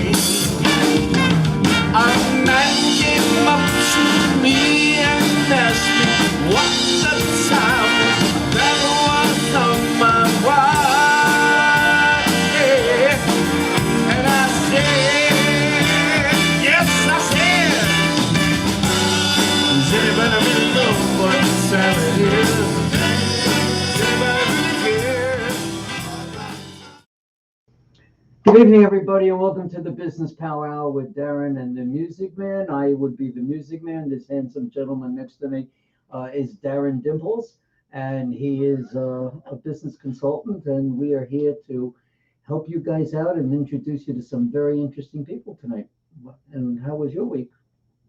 A man came up to me and asked me what the time that was on my wife. Yeah. And I said, yes, I said, does anybody really know what time it is? Good evening, everybody, and welcome to the Business Power Hour with Darren and the Music Man. I would be the Music Man. This handsome gentleman next to me is Darren Dimples, and he is a business consultant, and we are here to help you guys out and introduce you to some very interesting people tonight. And how was your week?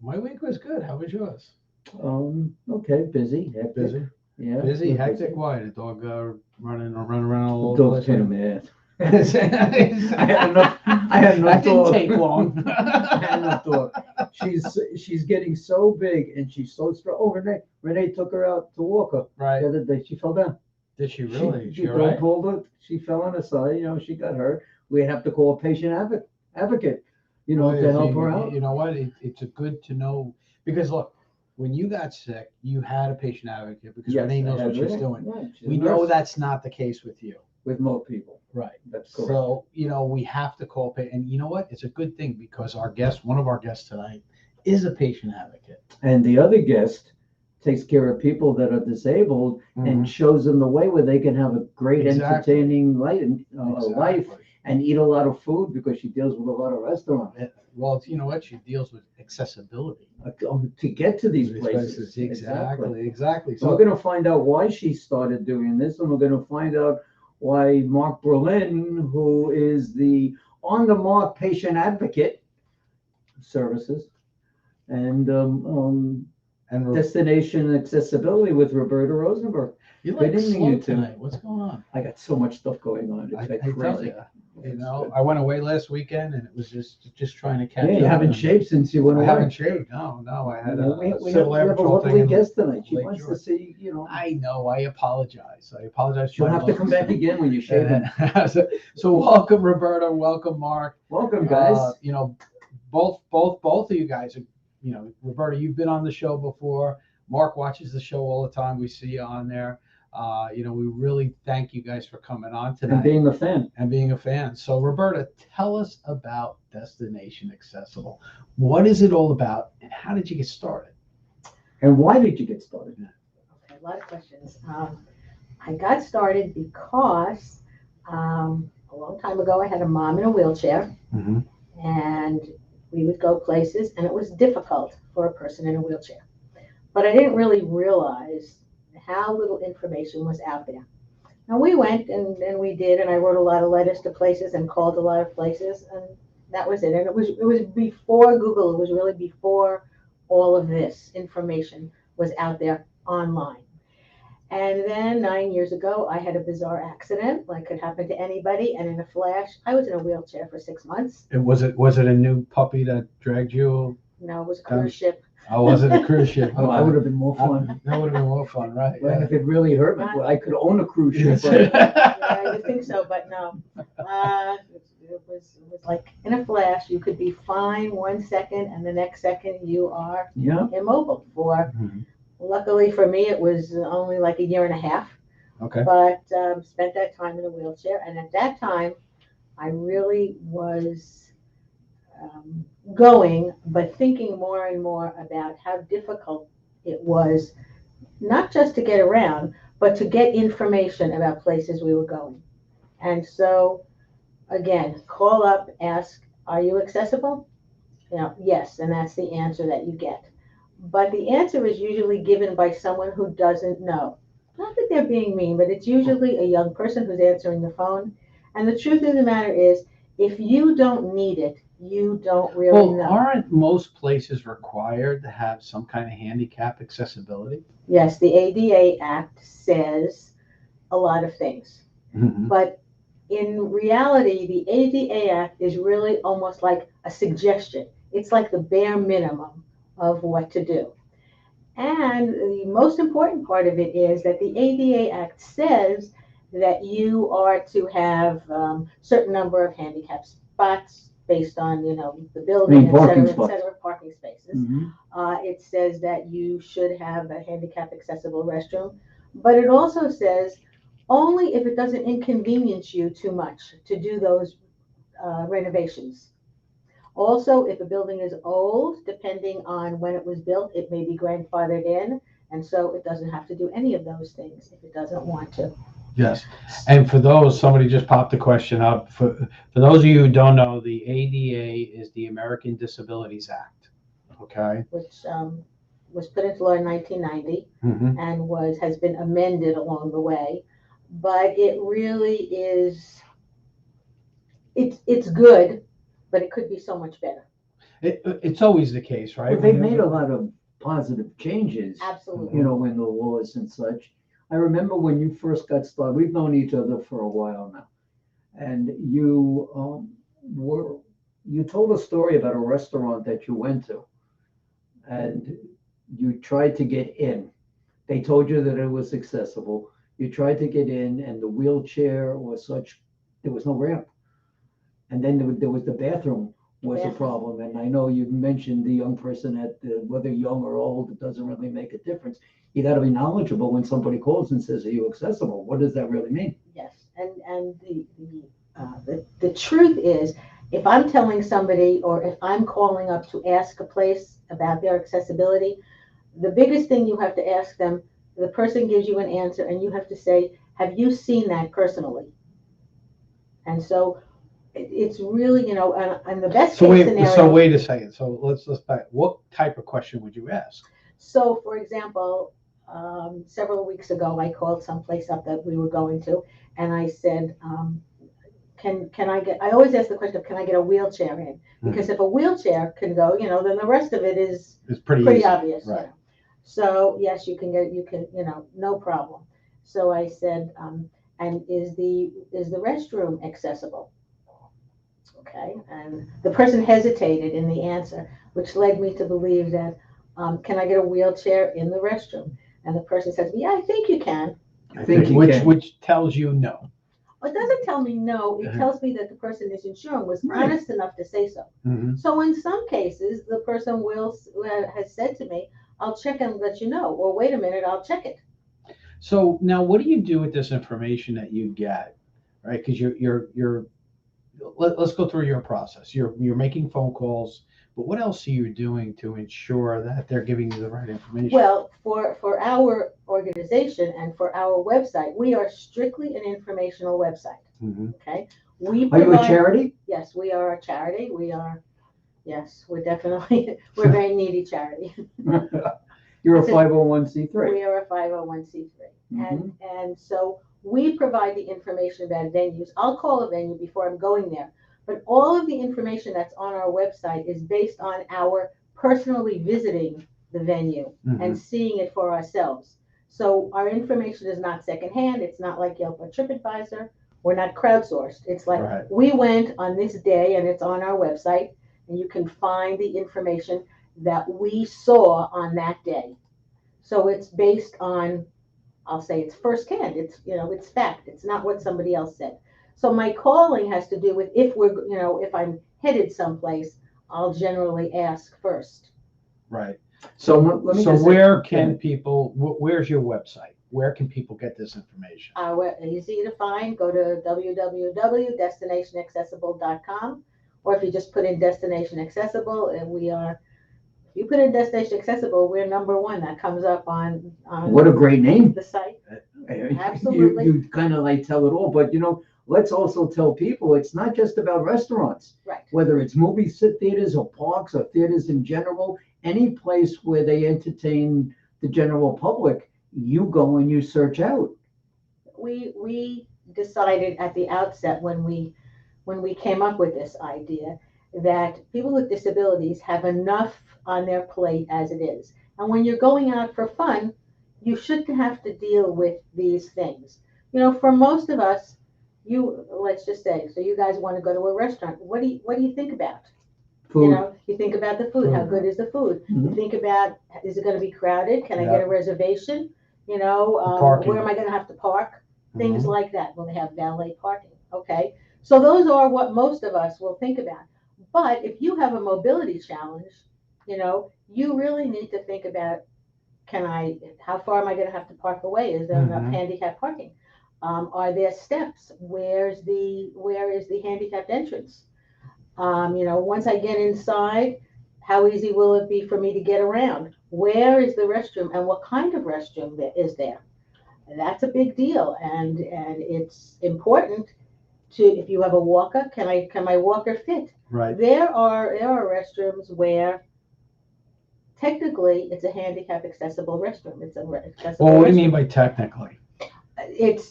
My week was good. How was yours? Okay, busy, hectic. Busy? Yeah. Busy, hectic. Why? The dog running around all over Dog's the kind of place? mad. I had enough That didn't dog. take long. I had enough dog. She's getting so big and she's so strong. Oh, Renee took her out to walk her Right. the other day. She fell down. Did she really? She She all right? pulled her. She fell on her side. She got hurt. We have to call a patient advocate. Well, To help her out. You know what? It's a good to know because look, when you got sick, you had a patient advocate because Yes, Renee knows I what had she's Renee. doing. Right, she's We a know nurse. that's not the case with you. With most people. Right. That's correct. So, we have to call, and you know what? It's a good thing because one of our guests tonight is a patient advocate. And the other guest takes care of people that are disabled and shows them the way where they can have a great, Exactly. entertaining life and eat a lot of food because she deals with a lot of restaurants. Well, you know what? She deals with accessibility. To get to these These places. Exactly. So we're going to find out why she started doing this, and we're going to find out why Marc Berlin, who is the On the Mark Patient Advocate Services, and Destination Accessibility with Roberta Rosenberg. You like Good evening, slow you two. tonight. What's going on? I got so much stuff going on. It's I like tell crazy. you, I went away last weekend and it was just trying to catch Yeah, up. you haven't shaved since you went I away. haven't shaved. No. I had We a have civil a laboratory thing. lovely in guest tonight. She Lake wants to George. see, I know. I apologize. To She'll my have to come back looks. again when you're shaving. So welcome, Roberta. Welcome, Mark. Welcome, guys. Both of you guys. Roberta, you've been on the show before. Mark watches the show all the time. We see you on there. We really thank you guys for coming on tonight. And being a fan. So, Roberta, tell us about Destination Accessible. What is it all about, and how did you get started? And why did you get started? Okay, a lot of questions. I got started because a long time ago I had a mom in a wheelchair, and we would go places, and it was difficult for a person in a wheelchair. But I didn't really realize how little information was out there. Now we went and we did, and I wrote a lot of letters to places and called a lot of places, and that was it. And it was before Google. It was really before all of this information was out there online. And then 9 years ago, I had a bizarre accident, like could happen to anybody, and in a flash, I was in a wheelchair for 6 months. And was it a new puppy that dragged you? No, it was a cruise ship. Oh, was it a cruise ship? Oh, that would have been more fun. That would have been more fun, right? And if it really hurt me, well, I could own a cruise ship. Yeah, you think so, but no. It was like in a flash. You could be fine 1 second, and the next second you are immobile. Luckily for me, it was only like a year and a half. Okay. But spent that time in a wheelchair, and at that time, I really was going, but thinking more and more about how difficult it was, not just to get around, but to get information about places we were going. And so, again, call up, ask, are you accessible? Yes, and that's the answer that you get. But the answer is usually given by someone who doesn't know. Not that they're being mean, but it's usually a young person who's answering the phone. And the truth of the matter is, if you don't need it, you don't really know. Aren't most places required to have some kind of handicap accessibility? Yes, the ADA Act says a lot of things. But in reality, the ADA Act is really almost like a suggestion. It's like the bare minimum of what to do. And the most important part of it is that the ADA Act says that you are to have a certain number of handicap spots based on, the building, et parking cetera, et spots. cetera, parking spaces. Mhm. It says that you should have a handicap accessible restroom, but it also says only if it doesn't inconvenience you too much to do those renovations. Also, if a building is old, depending on when it was built, it may be grandfathered in, and so it doesn't have to do any of those things if it doesn't want to. Yes, and for those, somebody just popped the question up. For those of you who don't know, the ADA is the American Disabilities Act. Okay. Which was put into law in 1990 Mm-hmm. and has been amended along the way, but it really is. It's good, but it could be so much better. It's always the case, right? But they've made a lot of positive changes, Absolutely. in the laws and such. I remember when you first got started, we've known each other for a while now. And you told a story about a restaurant that you went to and you tried to get in. They told you that it was accessible. You tried to get in and the wheelchair was such, there was no ramp. And then there was the bathroom was a Bathroom. problem. And I know you mentioned the young person whether young or old, it doesn't really make a difference. You got to be knowledgeable when somebody calls and says, "Are you accessible?" What does that really mean? Yes, and the truth is, if I'm telling somebody or if I'm calling up to ask a place about their accessibility, the biggest thing you have to ask them, the person gives you an answer, and you have to say, "Have you seen that personally?" And so it's really, and the best case scenario. So wait a second. So let's back. What type of question would you ask? So, for example, several weeks ago, I called someplace up that we were going to, and I said, can I get, I always ask the question of, can I get a wheelchair in? Because if a wheelchair can go, then the rest of it is It's pretty easy. obvious. Right. So, yes, you can, no problem. So I said, and is the restroom accessible? Okay, and the person hesitated in the answer, which led me to believe that, can I get a wheelchair in the restroom? And the person says, "Yeah, I think you can." I think you can. Which tells you no. Well, it doesn't tell me no. It tells me that the person is insured, was honest enough to say so. Mm-hmm. So in some cases, the person has said to me, "I'll check and let you know," or "Wait a minute, I'll check it." So now, what do you do with this information that you get, right? Because let's go through your process. You're making phone calls, but what else are you doing to ensure that they're giving you the right information? Well, for our organization and for our website, we are strictly an informational website. Mm-hmm. Okay. Are you a charity? Yes, we are a charity. Yes, we're definitely, we're a very needy charity. You're a 501c3. We are a 501c3. Mhm. And so we provide the information about venues. I'll call a venue before I'm going there, but all of the information that's on our website is based on our personally visiting the venue and seeing it for ourselves. So our information is not secondhand. It's not like Yelp or TripAdvisor. We're not crowdsourced. It's like we went on this day and it's on our website, and you can find the information that we saw on that day. So it's based on, I'll say it's firsthand. It's, it's fact. It's not what somebody else said. So my calling has to do with if I'm headed someplace, I'll generally ask first. Right. So let me just where can people, where's your website? Where can people get this information? Easy to find. Go to www.destinationaccessible.com, or if you just put in Destination Accessible, and if you put in Destination Accessible, we're number one. That comes up on what a great name. The site. Absolutely. You kind of like tell it all, but let's also tell people it's not just about restaurants. Right. Whether it's movie theaters or parks or theaters in general, any place where they entertain the general public, you go and you search out. We decided at the outset when we came up with this idea that people with disabilities have enough on their plate as it is. And when you're going out for fun, you shouldn't have to deal with these things. For most of us, let's just say, so you guys want to go to a restaurant. What do you think about? Food. You think about the food. How good is the food? Mm-hmm. You think about, is it going to be crowded? Can I get a reservation? Where am I going to have to park? Things like that. Will they have valet parking? Okay. So those are what most of us will think about. But if you have a mobility challenge, you really need to think about, how far am I going to have to park away? Is there enough handicap parking? Are there steps? Where is the handicapped entrance? Once I get inside, how easy will it be for me to get around? Where is the restroom and what kind of restroom is there? And that's a big deal, and it's important to, if you have a walker, can my walker fit? Right. There are restrooms where technically it's a handicap accessible restroom. It's accessible. Well, what do you restroom. mean by technically? It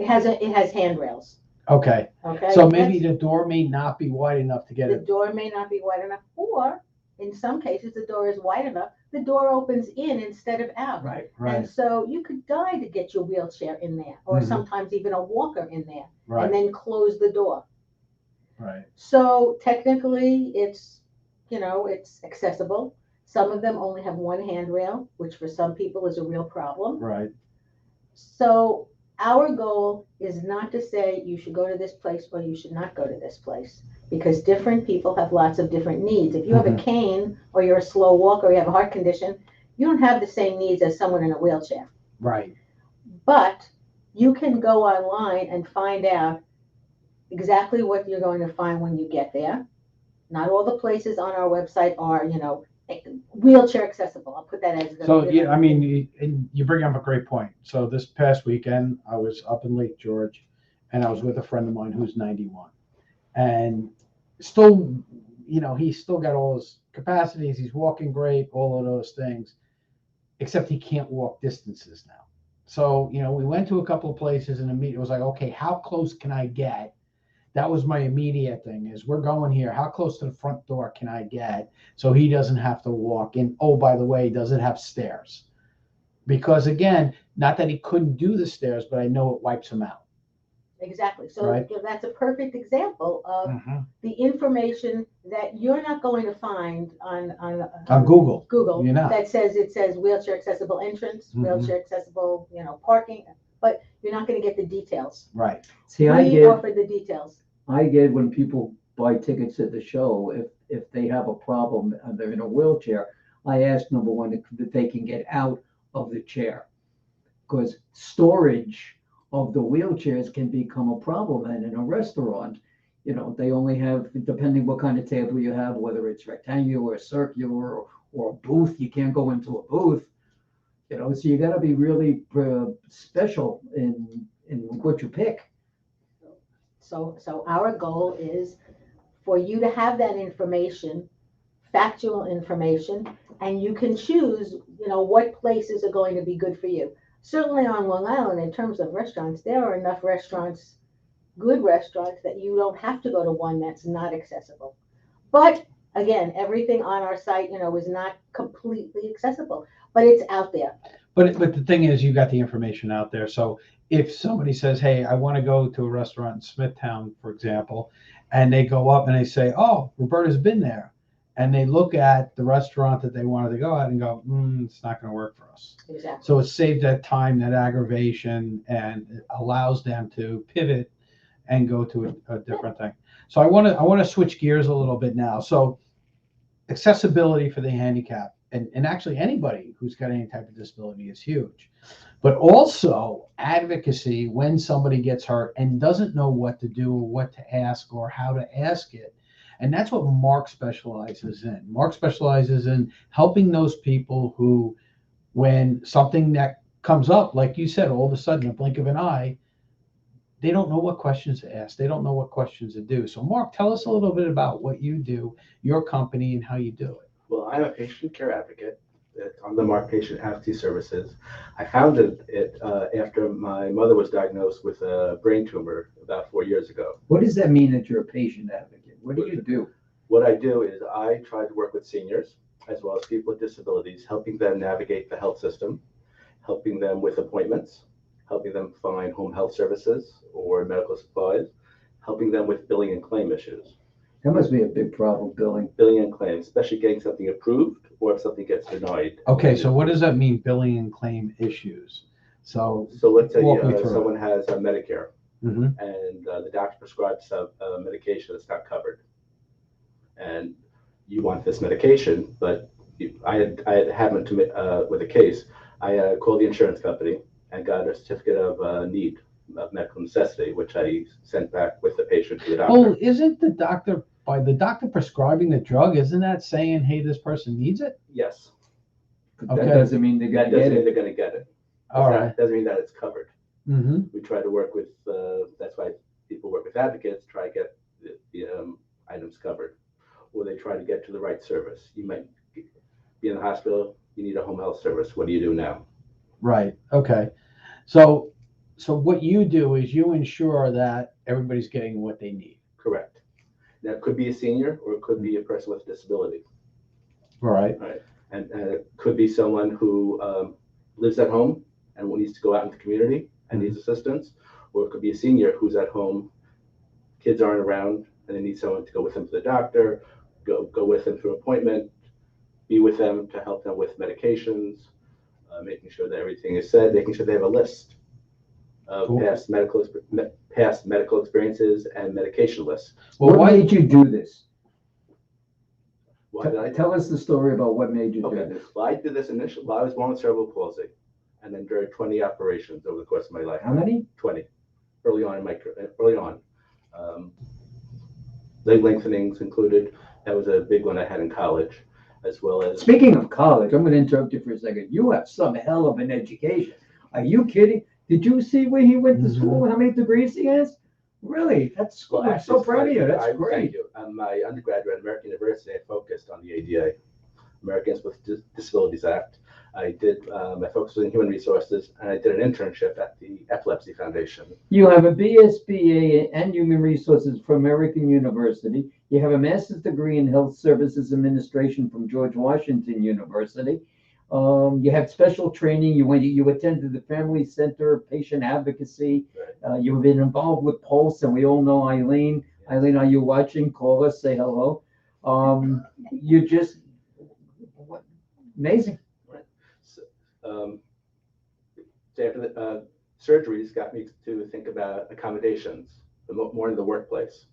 has handrails. Okay. Okay. So maybe the door may not be wide enough to get The it. door may not be wide enough, or in some cases the door is wide enough. The door opens in instead of out. Right. And so you could die to get your wheelchair in there, or sometimes even a walker in there, Right. and then close the door. Right. So technically, it's accessible. Some of them only have one handrail, which for some people is a real problem. Right. So our goal is not to say you should go to this place or you should not go to this place, because different people have lots of different needs. If you have a cane or you're a slow walker or you have a heart condition, you don't have the same needs as someone in a wheelchair. Right. But you can go online and find out exactly what you're going to find when you get there. Not all the places on our website are, wheelchair accessible. I'll put that as the. So yeah, I mean, you bring up a great point. So this past weekend, I was up in Lake George, and I was with a friend of mine who's 91, and still, he's still got all his capacities. He's walking great, all of those things, except he can't walk distances now. So we went to a couple of places, and it was like, okay, how close can I get? That was my immediate thing, is we're going here. How close to the front door can I get so he doesn't have to walk in? Oh, by the way, does it have stairs? Because again, not that he couldn't do the stairs, but I know it wipes him out. Exactly. So Right. That's a perfect example of the information that you're not going to find on Google. Google You're not. It says wheelchair accessible entrance, wheelchair accessible, parking, but you're not going to get the details. Right. See, We offer the details. I get when people buy tickets at the show, if they have a problem and they're in a wheelchair, I ask, number one, that they can get out of the chair, because storage of the wheelchairs can become a problem. And in a restaurant, they only have, depending what kind of table you have, whether it's rectangular, circular, or a booth, you can't go into a booth. So you got to be really special in what you pick. So our goal is for you to have that information, factual information, and you can choose, what places are going to be good for you. Certainly on Long Island, in terms of restaurants, there are enough restaurants, good restaurants, that you don't have to go to one that's not accessible. But again, everything on our site, is not completely accessible, but it's out there. But the thing is, you got the information out there. So if somebody says, hey, I want to go to a restaurant in Smithtown, for example, and they go up and they say, oh, Roberta's been there. And they look at the restaurant that they wanted to go at and go, it's not going to work for us. Exactly. So it saves that time, that aggravation, and it allows them to pivot and go to a different thing. So I want to switch gears a little bit now. So accessibility for the handicapped, and actually anybody who's got any type of disability, is huge. But also advocacy when somebody gets hurt and doesn't know what to do or what to ask or how to ask it. And that's what Marc specializes in. Marc specializes in helping those people who, when something that comes up, like you said, all of a sudden, a blink of an eye, they don't know what questions to ask. They don't know what questions to do. So Marc, tell us a little bit about what you do, your company, and how you do it. Well, I'm a patient care advocate on the Marc Patient Advocacy Services. I founded it after my mother was diagnosed with a brain tumor about 4 years ago. What does that mean that you're a patient advocate? What do you do? What I do is I try to work with seniors as well as people with disabilities, helping them navigate the health system, helping them with appointments, helping them find home health services or medical supplies, helping them with billing and claim issues. That must be a big problem, billing. Billing and claims, especially getting something approved or if something gets denied. Okay, so what does that mean, billing and claim issues? So let's say walk me through someone has a Medicare and the doctor prescribes some medication that's not covered. And you want this medication, but I had happened to with a case. I called the insurance company and got a certificate of need of medical necessity, which I sent back with the patient to the doctor. Oh, isn't the doctor, by the doctor prescribing the drug, isn't that saying, hey, this person needs it? Yes. But that doesn't mean they're That gonna doesn't get mean it. they're going to get it. All right. Doesn't mean that it's covered. Mm-hmm. We try to work with, that's why people work with advocates, try to get the items covered. Or they try to get to the right service. You might be in the hospital, you need a home health service. What do you do now? Right. Okay. So what you do is you ensure that everybody's getting what they need. Correct. Now, it could be a senior or it could be a person with a disability. Right. Right. And it could be someone who lives at home and needs to go out in the community and needs assistance. Or it could be a senior who's at home, kids aren't around, and they need someone to go with them to the doctor, go with them to an appointment, be with them to help them with medications, making sure that everything is said, making sure they have a list of Cool. past medical experiences and medication lists. Well, What made you do this? Why did I Tell us the story about what made you do Okay. this. Well, I did this initially. Well, I was born with cerebral palsy, and then during 20 operations over the course of my life. How many? 20. Early on. Leg lengthenings included. That was a big one I had in college, as well as. Speaking of college, I'm going to interrupt you for a second. You have some hell of an education. Are you kidding? Did you see where he went to school? How many degrees he has? Really? That's Well, I'm so proud of you. That's Thank great. you. My undergraduate at American University, I focused on the ADA, Americans with Disabilities Act. I did my focus was in human resources, and I did an internship at the Epilepsy Foundation. You have a BSBA and Human Resources from American University. You have a master's degree in Health Services Administration from George Washington University. You have special training. You attended the Family Center, Patient Advocacy. You've been involved with Pulse, and we all know Eileen. Eileen, are you watching? Call us, say hello. You just amazing. So after the surgeries got me to think about accommodations, more in the workplace,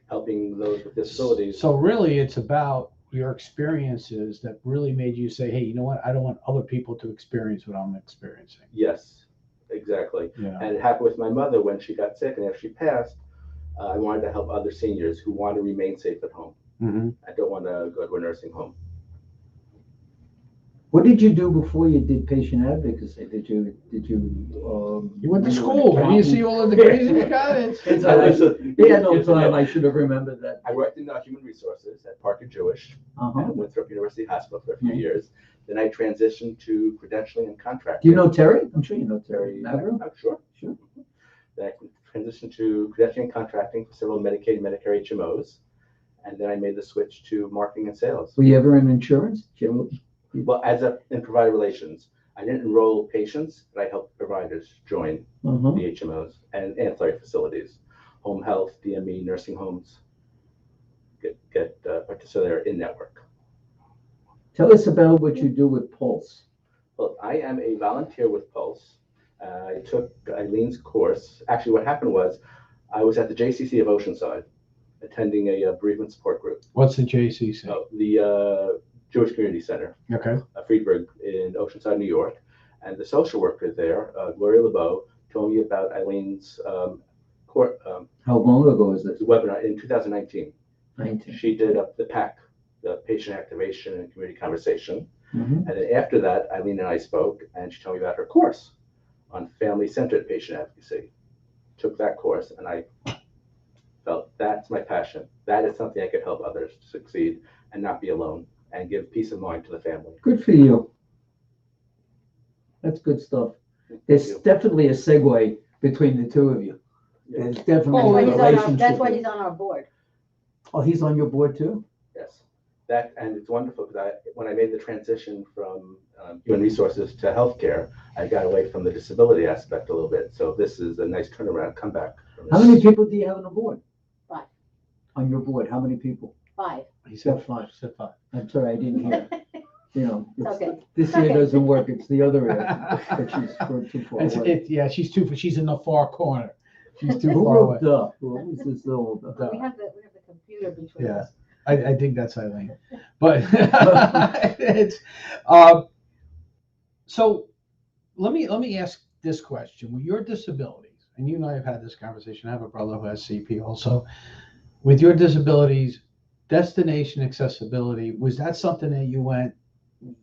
helping those with disabilities. So really, it's about your experiences that really made you say, hey, you know what? I don't want other people to experience what I'm experiencing. Yes, exactly. Yeah. And it happened with my mother when she got sick, and after she passed, I wanted to help other seniors who want to remain safe at home. I don't want to go to a nursing home. What did you do before you did patient advocacy? Did you? You went to school. Did you see all the degrees you got? He had no time. I should have remembered that. I worked in human resources at Parker Jewish and Winthrop University Hospital for a few years. Then I transitioned to credentialing and contracting. Do you know Terry? I'm sure you know Terry. I'm sure. Then I transitioned to credentialing and contracting for several Medicaid and Medicare HMOs. And then I made the switch to marketing and sales. Were you ever in insurance? Well, in provider relations, I didn't enroll patients, but I helped providers join the HMOs and ancillary facilities, home health, DME, nursing homes, get participate in network. Tell us about what you do with Pulse. Well, I am a volunteer with Pulse. I took Eileen's course. Actually, what happened was I was at the JCC of Oceanside, attending a bereavement support group. What's the JCC? The Jewish Community Center, Friedberg in Oceanside, New York. And the social worker there, Gloria LeBeau, told me about Eileen's How long ago was this? webinar in 2019. 19. She did the PAC, the Patient Activation and Community Conversation. Mhm. And then after that, Eileen and I spoke, and she told me about her course on family-centered patient advocacy. Took that course, and I felt that's my passion. That is something I could help others succeed and not be alone, and give peace of mind to the family. Good for you. That's good stuff. There's definitely a segue between the two of you. There's definitely a relationship. That's why he's on our board. Oh, he's on your board too? Yes, and it's wonderful because when I made the transition from human resources to healthcare, I got away from the disability aspect a little bit. So this is a nice turnaround comeback. How many people do you have on the board? 5. On your board, how many people? 5. He said 5. Said 5. I'm sorry, I didn't hear. You know, Okay. this year doesn't work. It's the other year that she's too far away. She's too. She's in the far corner. She's too Who far wrote away. the? What was this little? We have the computer between Yeah. us. I think that's Eileen. But it's so let me ask this question. With your disabilities, and you and I have had this conversation. I have a brother who has CP also. With your disabilities, destination accessibility, was that something that you went,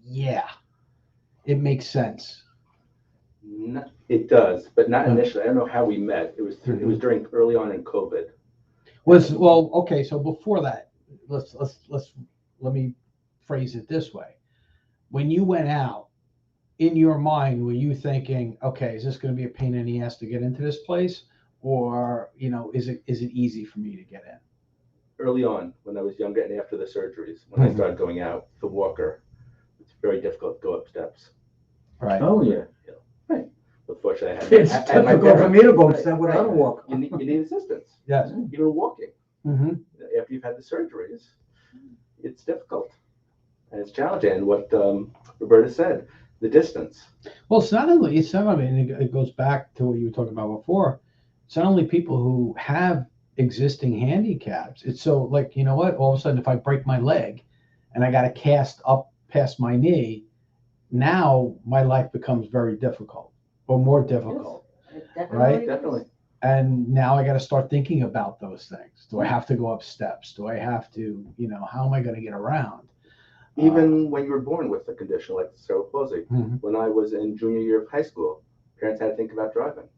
yeah, it makes sense? It does, but not initially. I don't know how we met. It was during early on in COVID. Okay, so before that, let me phrase it this way. When you went out, in your mind, were you thinking, okay, is this going to be a pain in the ass to get into this place? Or, is it easy for me to get in? Early on, when I was younger and after the surgeries, when I started going out, the walker, it's very difficult to go up steps. Right. Oh, yeah. Right. Unfortunately, It's difficult for me to go upstairs without a walker. You need assistance. Yes. Even walking. Mm-hmm. After you've had the surgeries, it's difficult and it's challenging. And what Roberta said, the distance. Well, it goes back to what you were talking about before. It's not only people who have existing handicaps. It's so like, you know what? All of a sudden, if I break my leg and I got to cast up past my knee, now my life becomes very difficult or more difficult. Yes, right? Definitely. And now I got to start thinking about those things. Do I have to go up steps? Do I have to, how am I going to get around? Even when you were born with a condition like cerebral palsy, Mhm. when I was in junior year of high school, parents had to think about driving.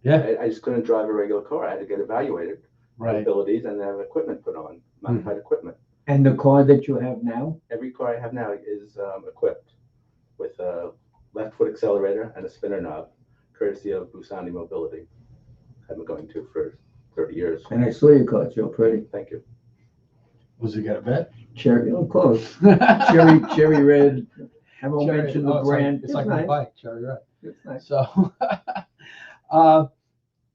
Yeah. I just couldn't drive a regular car. I had to get evaluated, Right. abilities, and have equipment put on, modified equipment. And the car that you have now? Every car I have now is equipped with a left foot accelerator and a spinner knob, courtesy of Busani Mobility. I've been going to for 30 years. And I saw your car, it's real pretty. Thank you. Was it got a vet? Cherry, close. Cherry red. I won't mention the brand. It's like my bike, cherry red. It's nice. So,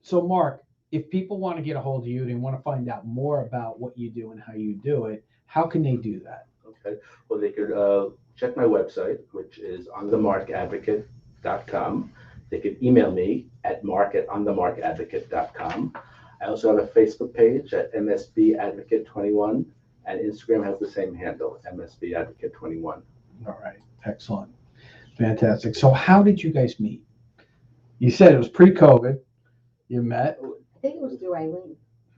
so Mark, if people want to get a hold of you, they want to find out more about what you do and how you do it, how can they do that? Okay. Well, they could check my website, which is onthemarkadvocate.com. They could email me at mark@onthemarkadvocate.com. I also have a Facebook page at MSB Advocate 21, and Instagram has the same handle, MSB Advocate 21. All right. Excellent. Fantastic. So how did you guys meet? You said it was pre-COVID. You met. I think it was through Eileen.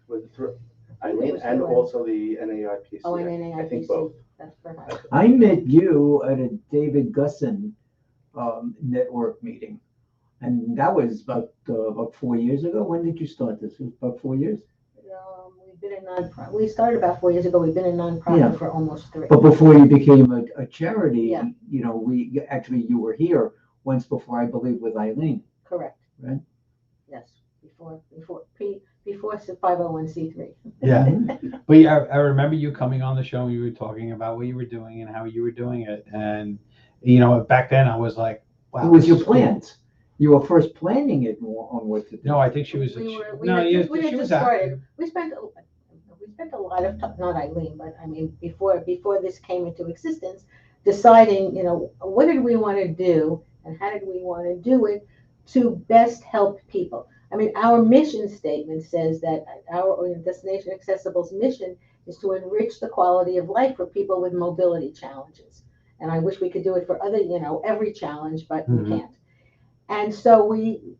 With Eileen and also the NAIPC. Oh, and NAIPC. I think both. That's perhaps. I met you at a David Gusson network meeting. And that was about 4 years ago. When did you start this? It was about 4 years? We've been a nonprofit. We started about 4 years ago. We've been a nonprofit for almost 3. But before you became a charity, Yeah. you were here once before, I believe, with Eileen. Correct. Right? Yes. Before 501c3. Yeah. But yeah, I remember you coming on the show and you were talking about what you were doing and how you were doing it. And, back then I was like, wow. It was your this is cool. plans. You were first planning it on what to do. No, I think she was. We she had was just started. We spent a lot of time, not Eileen, but I mean, before this came into existence, deciding, what did we want to do and how did we want to do it to best help people. I mean, our mission statement says that our Destination Accessible's mission is to enrich the quality of life for people with mobility challenges. And I wish we could do it for other, every challenge, but we can't. And so we,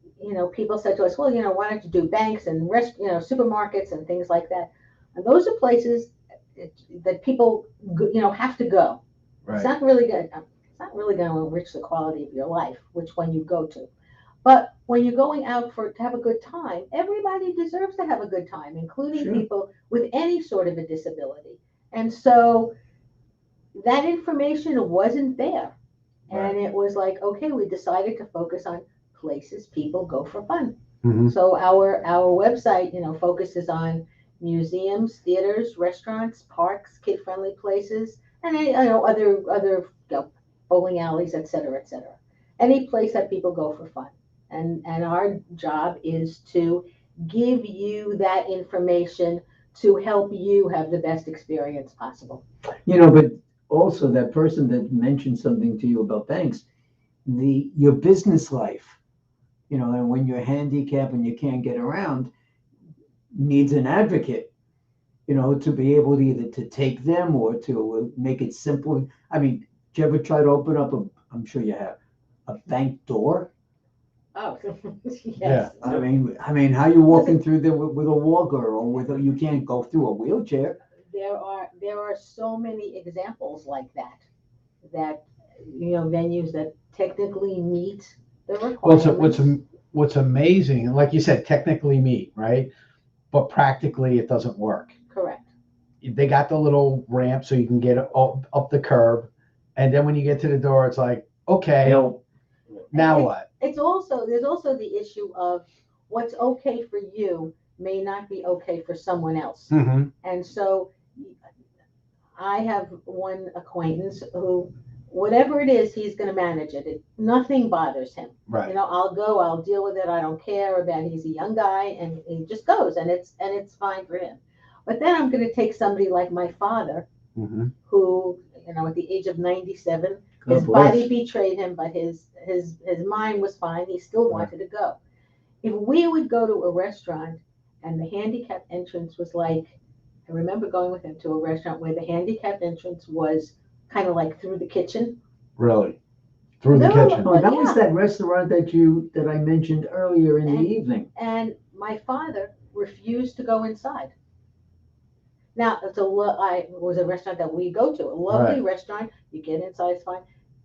people said to us, well, why don't you do banks and supermarkets and things like that? And those are places that people, have to go. Right. It's not really going to enrich the quality of your life, which one you go to. But when you're going out to have a good time, everybody deserves to have a good time, including people with any sort of a disability. And so that information wasn't there. And it was like, okay, we decided to focus on places people go for fun. Mm-hmm. So our website, focuses on museums, theaters, restaurants, parks, kid-friendly places, and other bowling alleys, et cetera, et cetera. Any place that people go for fun. And our job is to give you that information to help you have the best experience possible. But also that person that mentioned something to you about banks, your business life you know, and when you're handicapped and you can't get around, needs an advocate, you know, to be able to either to take them or to make it simple. I mean, did you ever try to open up I'm sure you have, a bank door? Oh, Yeah. yes. I mean, how you walking through there with a walker or you can't go through a wheelchair? There are so many examples like that, you know, venues that technically meet the Well, requirements. what's amazing, and like you said, technically meet, right? But practically it doesn't work. Correct. They got the little ramp so you can get up the curb, and then when you get to the door, it's like, okay, Help. now It- what? There's also the issue of what's okay for you may not be okay for someone else. Mm-hmm. And so I have one acquaintance who, whatever it is, he's going to manage it. Nothing bothers him. Right. You know, I'll deal with it. I don't care about. He's a young guy, and he just goes, and it's fine for him. But then I'm going to take somebody like my father, Mm-hmm. who, you know, at the age of 97, God his bless. body betrayed him, but his mind was fine. He still wanted to go. If we would go to a restaurant and the handicap entrance was like, I remember going with him to a restaurant where the handicap entrance was kind of like through the kitchen. Really? Through the No, kitchen. Oh, that yeah. was that restaurant that I mentioned earlier in the evening. And my father refused to go inside. Now, it was a restaurant that we go to, a lovely restaurant. You get inside, it's fine.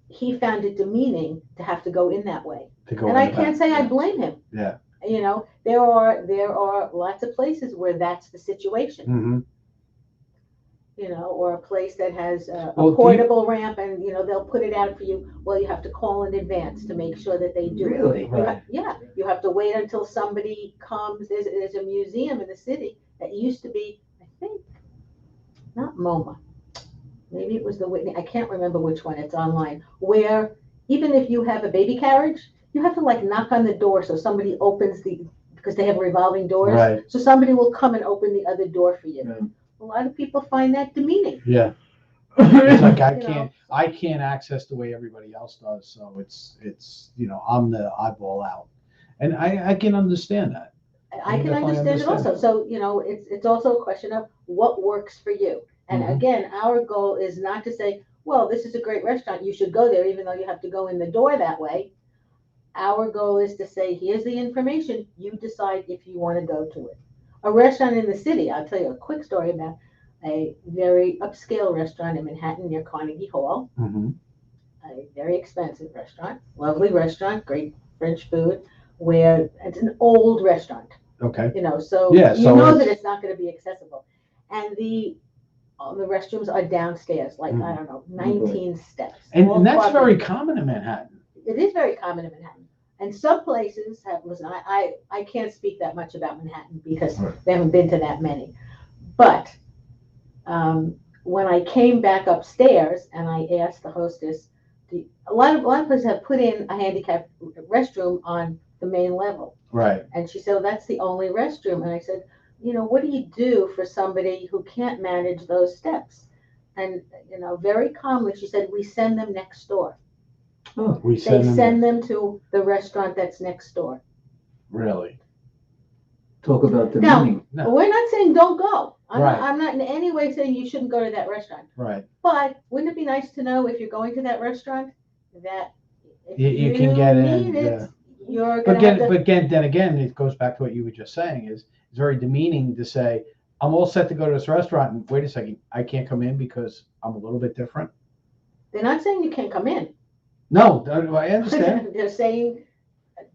He found it demeaning to have to go in that way. To go And in I the can't back. say I Yeah. blame him. Yeah. You know, there are lots of places where that's the situation. Mm-hmm. You know, or a place that has a Well, portable ramp, and you know they'll put it out for you. Well, you have to call in advance to make sure that they do it. Really? Right. Yeah, you have to wait until somebody comes. There's a museum in the city that used to be, I think, not MoMA. Maybe it was the Whitney. I can't remember which one. It's online. Where even if you have a baby carriage, you have to like knock on the door so somebody opens because they have revolving doors. Right. So somebody will come and open the other door for you. Yeah. A lot of people find that demeaning. Yeah. It's like You know. I can't access the way everybody else does. So it's you know, I'm the oddball out. And I can understand that. I can definitely understand it also. understand. So, you know, it's also a question of what works for you. And Mhm. again, our goal is not to say, well, this is a great restaurant, you should go there, even though you have to go in the door that way. Our goal is to say, here's the information, you decide if you want to go to it. A restaurant in the city, I'll tell you a quick story about a very upscale restaurant in Manhattan near Carnegie Hall, Mm-hmm. a very expensive restaurant, lovely restaurant, great French food, where it's an old restaurant. Okay. You know, so Yeah, you so know it's- that it's not going to be accessible. And the restrooms are downstairs, like, I don't know, 19 steps. all And that's very carpeted. common in Manhattan. It is very common in Manhattan. And some places have, listen, I can't speak that much about Manhattan because they haven't been to that many. But when I came back upstairs and I asked the hostess, a lot of places have put in a handicapped restroom on the main level. Right. And she said, well, that's the only restroom. And I said, you know, what do you do for somebody who can't manage those steps? And, you know, very calmly, she said, we send them next door. We They send send them. them to the restaurant that's next door. Really. Talk about the Now, meaning. No. we're not saying don't go. Right. I'm not in any way saying you shouldn't go to that restaurant. Right. But wouldn't it be nice to know if you're going to that restaurant that if You can get in, need it, yeah. you're But going to have to. then again, it goes back to what you were just saying. Is it's very demeaning to say, I'm all set to go to this restaurant, and wait a second, I can't come in because I'm a little bit different. They're not saying you can't come in. No, I understand. They're saying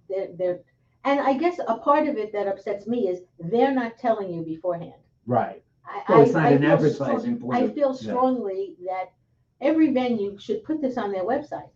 they're, and I guess a part of it that upsets me is they're not telling you beforehand. Right. Well, it's not an feel advertising point I of- feel Yeah. strongly that every venue should put this on their website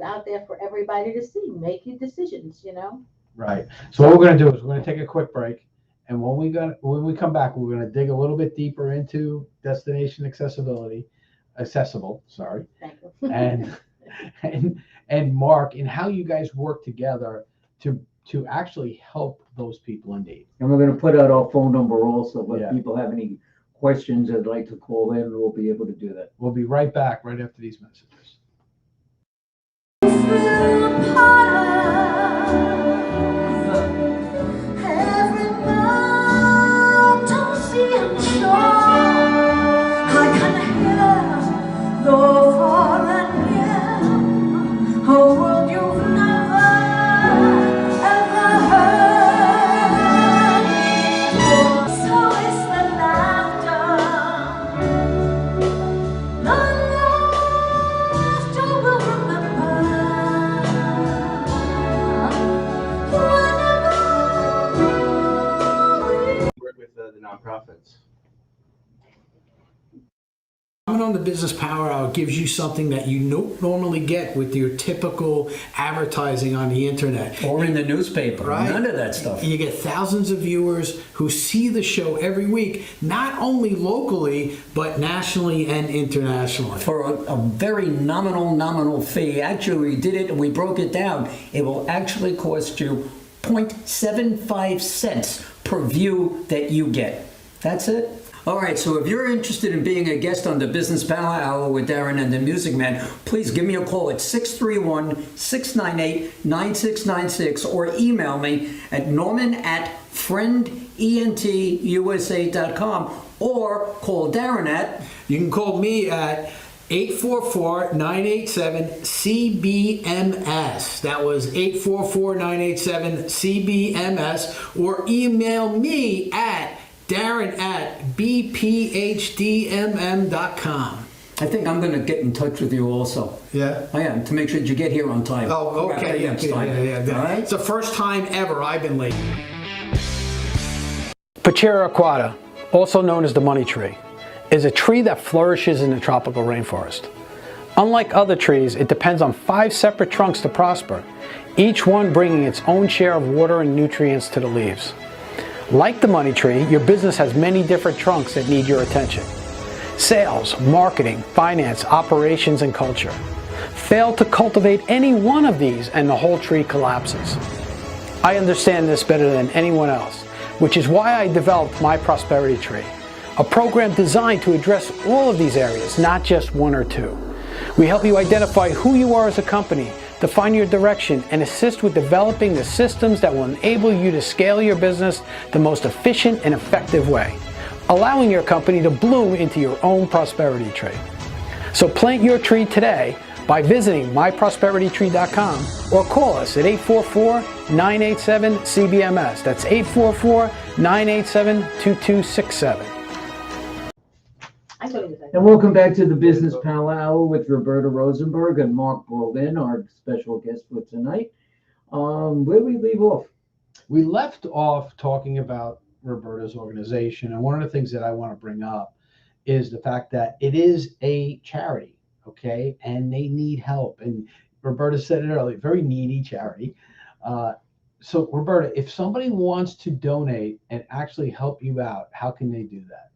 out there for everybody to see. Make your decisions, you know. Right. So what we're going to do is we're going to take a quick break, and when we come back, we're going to dig a little bit deeper into destination accessible. Sorry, Thank you. and Mark, and how you guys work together to actually help those people in need. And we're gonna put out our phone number also, but Yeah. if people have any questions they'd like to call in, we'll be able to do that. We'll be right back right after these messages. Feel a part of Coming on the Business Power Hour gives you something that you don't normally get with your typical advertising on the internet. Or in the newspaper. Right? None of that stuff. You get thousands of viewers who see the show every week, not only locally, but nationally and internationally. For a very nominal fee. Actually, we did it and we broke it down. It will actually cost you 0.75 cents per view that you get. That's it. All right, so if you're interested in being a guest on the Business Power Hour with Darren and the Music Man, please give me a call at 631-698-9696 or email me at norman@friendentusa.com or call Darren at... You can call me at 844-987-CBMS. That was 844-987-CBMS, or email me at Darren@bphdmm.com. I think I'm going to get in touch with you also. Yeah? I am, to make sure that you get here on time. Oh, okay. Next time. Yeah. All right? It's the first time ever I've been late. Pachira aquata, also known as the money tree, is a tree that flourishes in the tropical rainforest. Unlike other trees, it depends on 5 separate trunks to prosper, each one bringing its own share of water and nutrients to the leaves. Like the money tree, your business has many different trunks that need your attention. Sales, marketing, finance, operations, and culture. Fail to cultivate any one of these and the whole tree collapses. I understand this better than anyone else, which is why I developed My Prosperity Tree, a program designed to address all of these areas, not just one or two. We help you identify who you are as a company, define your direction, and assist with developing the systems that will enable you to scale your business the most efficient and effective way, allowing your company to bloom into your own prosperity tree. So plant your tree today by visiting myprosperitytree.com or call us at 844-987-CBMS. That's 844-987-2267. And welcome back to the Business Power Hour with Roberta Rosenberg and Marc Berlin, our special guest for tonight. Where we leave off? We left off talking about Roberta's organization, and one of the things that I want to bring up is the fact that it is a charity, okay, and they need help. And Roberta said it earlier, very needy charity. So Roberta, if somebody wants to donate and actually help you out, how can they do that?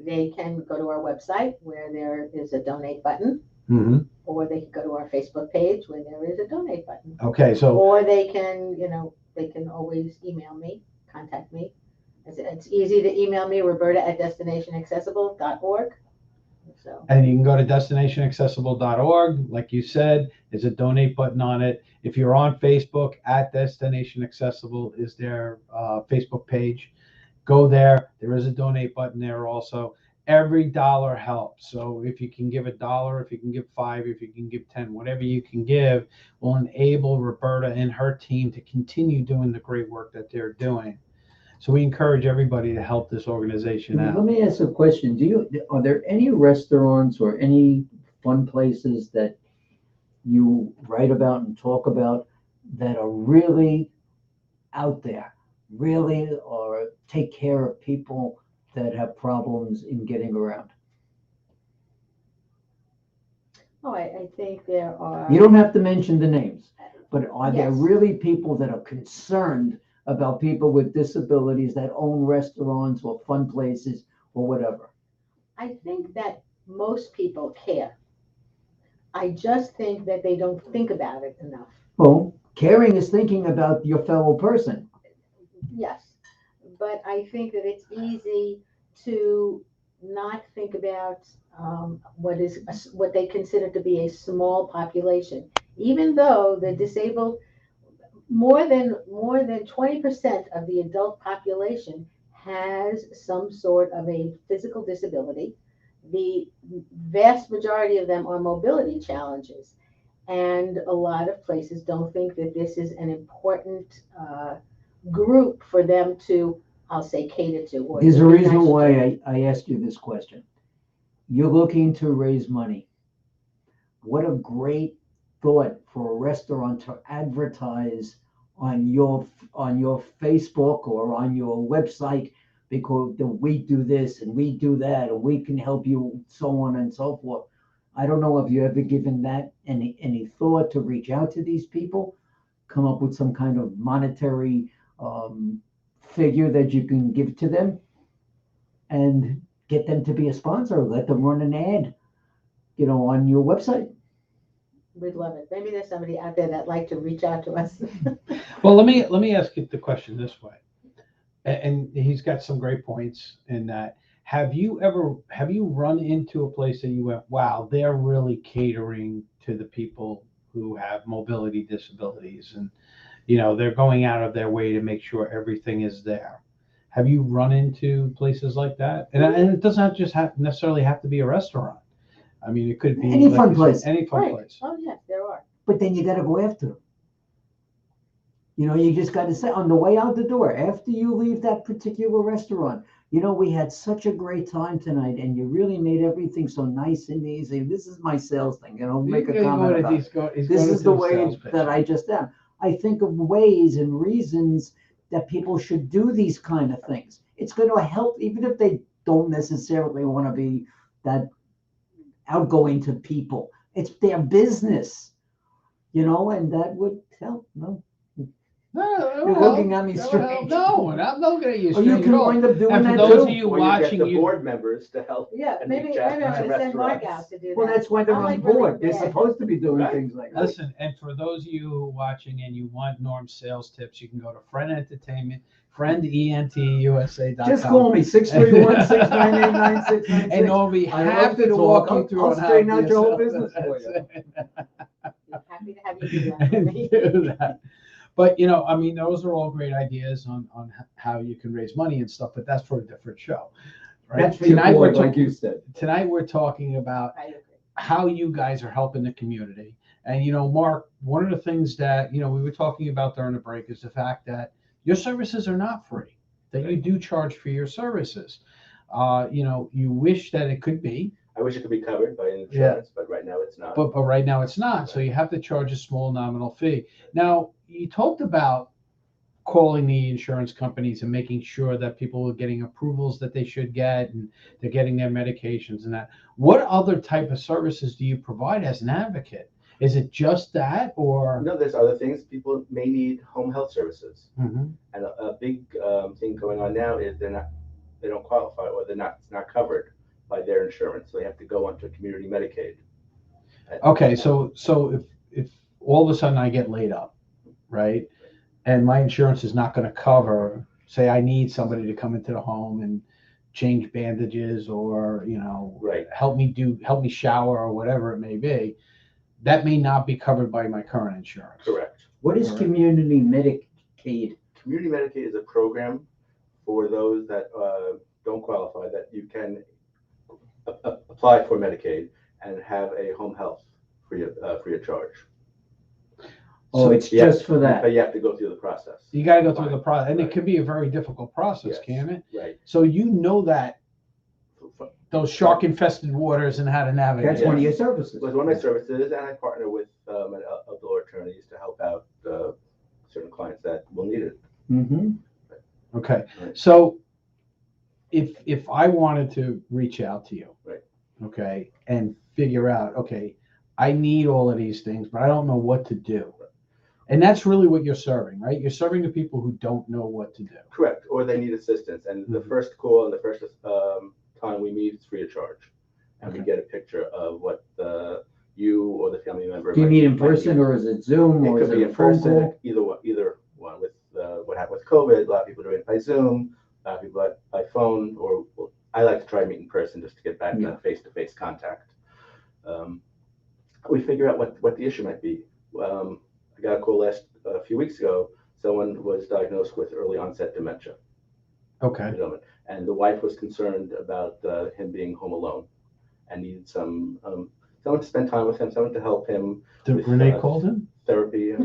They can go to our website where there is a donate button, or they can go to our Facebook page where there is a donate button. Okay, so Or they can, they can always email me, contact me. It's easy to email me, roberta@destinationaccessible.org. So. And you can go to destinationaccessible.org. Like you said, there's a donate button on it. If you're on Facebook, at Destination Accessible is their Facebook page. Go there. There is a donate button there also. Every dollar helps. So if you can give $1, if you can give $5, if you can give 10, whatever you can give will enable Roberta and her team to continue doing the great work that they're doing. So we encourage everybody to help this organization out. Let me ask a question. Are there any restaurants or any fun places that you write about and talk about that are really out there, really, or take care of people that have problems in getting around? Oh, I think there are. You don't have to mention the names, but are there Yes. really people that are concerned about people with disabilities that own restaurants or fun places or whatever? I think that most people care. I just think that they don't think about it enough. Well, caring is thinking about your fellow person. Yes, but I think that it's easy to not think about what they consider to be a small population, even though the disabled, more than 20% of the adult population has some sort of a physical disability. The vast majority of them are mobility challenges, and a lot of places don't think that this is an important group for them to, I'll say, cater to. Or There's a reason why I asked you this question. You're looking to raise money. What a great thought for a restaurant to advertise on your Facebook or on your website, because we do this and we do that and we can help you, so on and so forth. I don't know if you ever given that any thought to reach out to these people, come up with some kind of monetary figure that you can give to them and get them to be a sponsor, let them run an ad, on your website. We'd love it. Maybe there's somebody out there that'd like to reach out to us. Well, let me ask you the question this way, and he's got some great points in that. Have you run into a place that you went, wow, they're really catering to the people who have mobility disabilities, and they're going out of their way to make sure everything is there? Have you run into places like that? And it doesn't necessarily have to be a restaurant. I mean, it could be Any fun place. Any fun Right. place. Oh, yes, there are. But then you got to go after them. You just got to say on the way out the door, after you leave that particular restaurant, we had such a great time tonight, and you really made everything so nice and easy. This is my sales thing, make a comment about it. This is the way that I just am. I think of ways and reasons that people should do these kind of things. It's going to help, even if they don't necessarily want to be that outgoing to people. It's their business, and that would help. No. No, You're looking at me strange. No, and I'm looking at you Or strange. you can at all. wind up doing And for that those too. of you Or watching, you get the board members to help. Yeah, and maybe reach I'm out to going to send Mark restaurants. out to do that. Well, that's why they're I'm on like really board. They're bad. supposed to be doing Right. things like that. listen, and for those of you who are watching and you want Norm's sales tips, you can go to Friend Entertainment, friendentusa.com. Just call me 631-698-9696. And Norm will be I love happy to talk. walk you I'll- through I'll on how straighten to out be a your whole sales- business for you. Happy to have you do that for me. Do that. But I mean, those are all great ideas on how you can raise money and stuff. But that's for a different show, right? That's for your Tonight board, we're like you said. Tonight we're talking about I agree. how you guys are helping the community. And Mark, one of the things that we were talking about during the break is the fact that your services are not free. That you do charge for your services. You wish that it could be. I wish it could be covered by insurance, but right now it's not. But right now it's not. So you have to charge a small nominal fee. Now, you talked about calling the insurance companies and making sure that people are getting approvals that they should get and they're getting their medications and that. What other type of services do you provide as an advocate? Is it just that, or? No, there's other things. People may need home health services. Mhm. And a big thing going on now is they don't qualify, or it's not covered by their insurance. So they have to go onto community Medicaid. Okay, so if all of a sudden I get laid up, right, and my insurance is not going to cover, say I need somebody to come into the home and change bandages or Right. help me shower or whatever it may be, that may not be covered by my current insurance. Correct. What is Correct. community Medicaid? Community Medicaid is a program for those that don't qualify, that you can apply for Medicaid and have a home health free of charge. Oh, it's Yeah. just for that. But you have to go through the process. You got to go through the process, and it Right. could be a very difficult process, Yes. can't it? Right. So that those shark-infested waters and how to navigate. That's Yeah. one of your services. It was one of my services, and I partner with outdoor attorneys to help out certain clients that will need it. Mm-hmm. Okay, Right. so if I wanted to reach out to you, Right. okay, and figure out, okay, I need all of these things, but I don't know what to do. And that's really what you're serving, right? You're serving the people who don't know what to do. Correct, or they need assistance, and the Mhm. first call and the first time we meet is free of charge, and we Okay. get a picture of what you or the family member. Do you might- meet in might person need. or is it Zoom It or is could be it a in phone person, call? either one. With what happened with COVID, a lot of people doing it by Zoom, a lot of people by phone, or I like to try to meet in person just to get back Yeah. that face-to-face contact. We figure out what the issue might be. I got a call a few weeks ago. Someone was diagnosed with early onset dementia, Okay. and the wife was concerned about him being home alone and needed someone to spend time with him, someone to help him Did with Renee called him? therapy.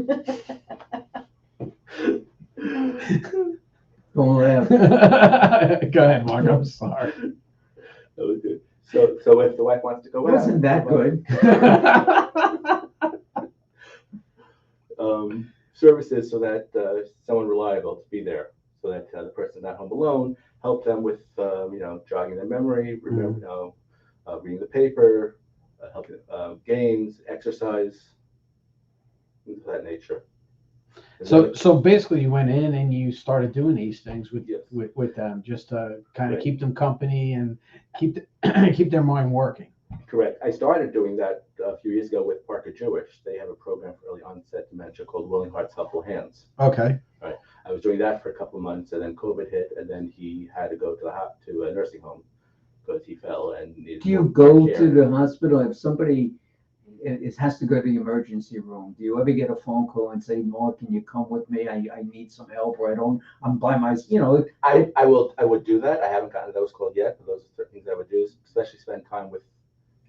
Don't laugh. Go ahead, Mark. I'm sorry. That was good. So if the wife wants to go out, Wasn't that good? services so that someone reliable to be there, so that the person's not home alone, help them with, jogging their memory, remember, reading the paper, helping games, exercise, things of that nature. So basically, you went in and you started doing these things with Yes. with them, just to kind of Right. keep them company and keep keep their mind working. Correct. I started doing that a few years ago with Parker Jewish. They have a program for early onset dementia called Willing Hearts, Helpful Hands. Okay. I was doing that for a couple of months, and then COVID hit, and then he had to go to a nursing home because he fell and needed Do you more go care. to the hospital if somebody has to go to the emergency room? Do you ever get a phone call and say, Mark, can you come with me? I need some help, or I'm by myself, I would do that. I haven't gotten those calls yet, but those are certain things I would do, especially spend time